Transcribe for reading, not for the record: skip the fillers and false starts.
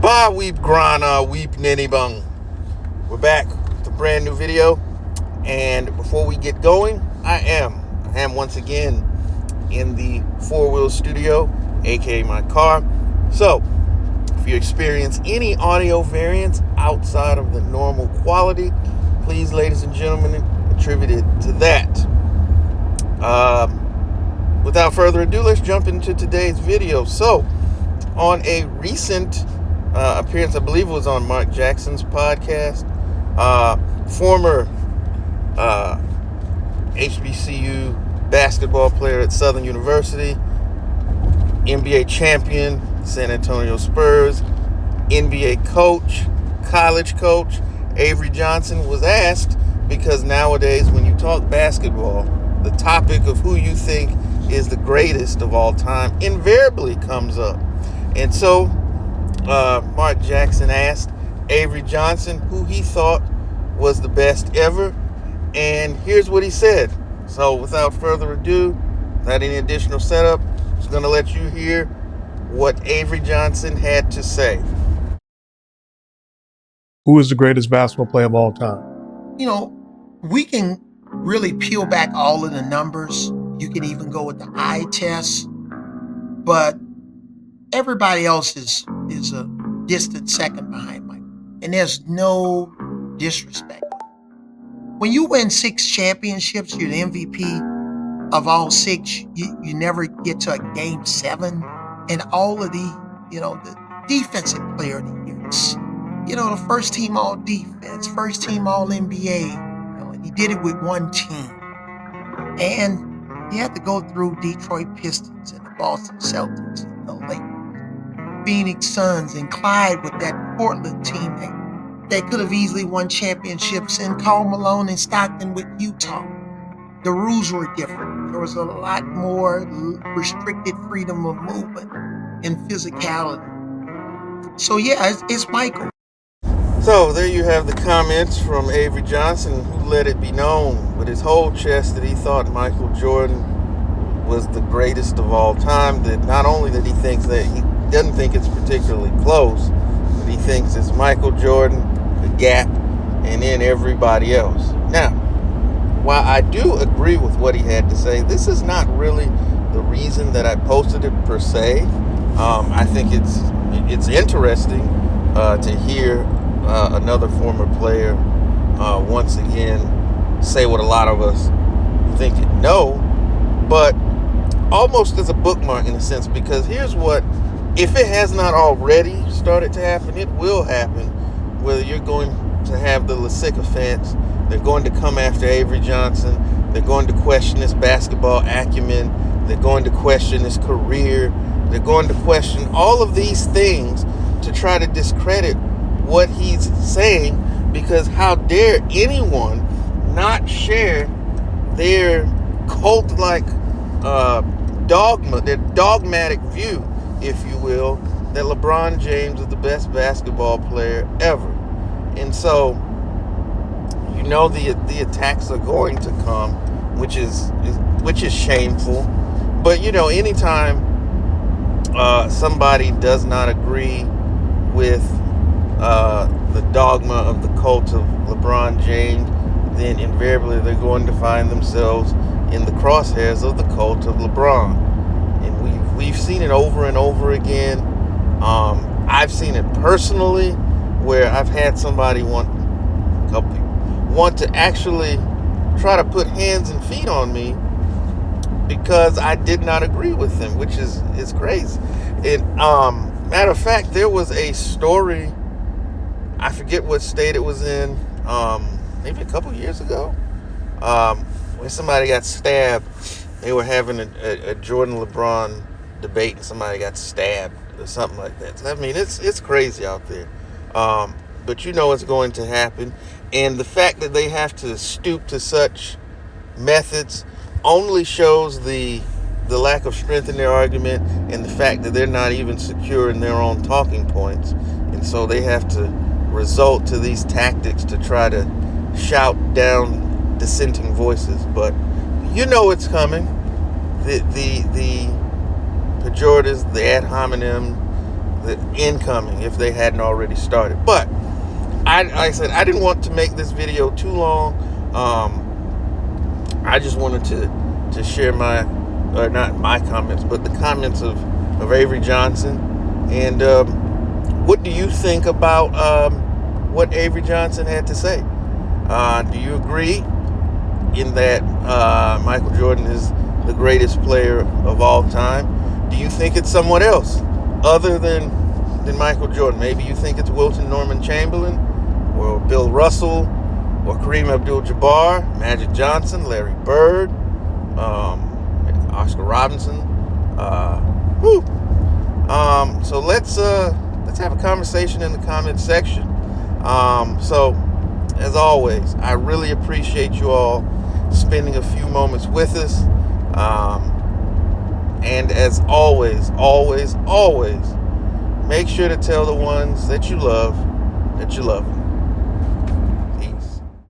Ba weep grana weep ninny bung. We're back with a brand new video, and before we get going, I am once again in the four-wheel studio, aka my car. So if you experience any audio variance outside of the normal quality, please, ladies and gentlemen, attribute it to that. Without further ado, let's jump into today's video. So, on a recent appearance, I believe it was on Mark Jackson's podcast, former HBCU basketball player at Southern University, NBA champion, San Antonio Spurs, NBA coach, college coach, Avery Johnson was asked, because nowadays when you talk basketball, the topic of who you think is the greatest of all time invariably comes up. And so Mark Jackson asked Avery Johnson who he thought was the best ever, and here's what he said. So without further ado, without any additional setup, I'm just going to let you hear what Avery Johnson had to say. Who is the greatest basketball player of all time? You know, we can really peel back all of the numbers. You can even go with the eye test, but everybody else is a distant second behind Michael. And there's no disrespect. When you win 6 championships, you're the MVP of all 6. You never get to a game 7. And all of the defensive player of the years. The first team all defense, first team all NBA. And he did it with one team. And he had to go through Detroit Pistons and the Boston Celtics and the Lakers, Phoenix Suns and Clyde with that Portland team that could have easily won championships, and Karl Malone and Stockton with Utah. The rules were different. There was a lot more restricted freedom of movement and physicality. So yeah, it's Michael. So there you have the comments from Avery Johnson, who let it be known with his whole chest that he thought Michael Jordan was the greatest of all time. That not only that he thinks that he doesn't think it's particularly close, but he thinks it's Michael Jordan, the Gap, and then everybody else. Now, while I do agree with what he had to say, this is not really the reason that I posted it per se. I think it's interesting to hear another former player once again say what a lot of us think it know, but almost as a bookmark in a sense, because here's what, if it has not already started to happen, it will happen. Whether you're going to have the sycophants, they're going to come after Avery Johnson, they're going to question his basketball acumen, they're going to question his career, they're going to question all of these things to try to discredit what he's saying, because how dare anyone not share their cult-like dogma, their dogmatic view, if you will, that LeBron James is the best basketball player ever. And so, the attacks are going to come, which is shameful. But anytime somebody does not agree with the dogma of the cult of LeBron James, then invariably they're going to find themselves in the crosshairs of the cult of LeBron. And we've seen it over and over again. I've seen it personally, where I've had somebody want to actually try to put hands and feet on me because I did not agree with them, which is crazy. And matter of fact, there was a story, I forget what state it was in, maybe a couple years ago, where somebody got stabbed. They were having a Jordan LeBron debate, and somebody got stabbed or something like that. So, I mean, it's crazy out there. But it's going to happen. And the fact that they have to stoop to such methods only shows the lack of strength in their argument, and the fact that they're not even secure in their own talking points. And so they have to resort to these tactics to try to shout down dissenting voices. But it's coming. The pejoratives, the ad hominem, the incoming if they hadn't already started. But like I said, I didn't want to make this video too long. I just wanted to share not my comments, but the comments of Avery Johnson. And what do you think about what Avery Johnson had to say? Do you agree in that Michael Jordan is the greatest player of all time? Do you think it's someone else other than Michael Jordan? Maybe you think it's Wilton Norman Chamberlain, or Bill Russell, or Kareem Abdul-Jabbar, Magic Johnson, Larry Bird, Oscar Robinson. So let's have a conversation in the comment section. So as always, I really appreciate you all spending a few moments with us. And as always, make sure to tell the ones that you love them.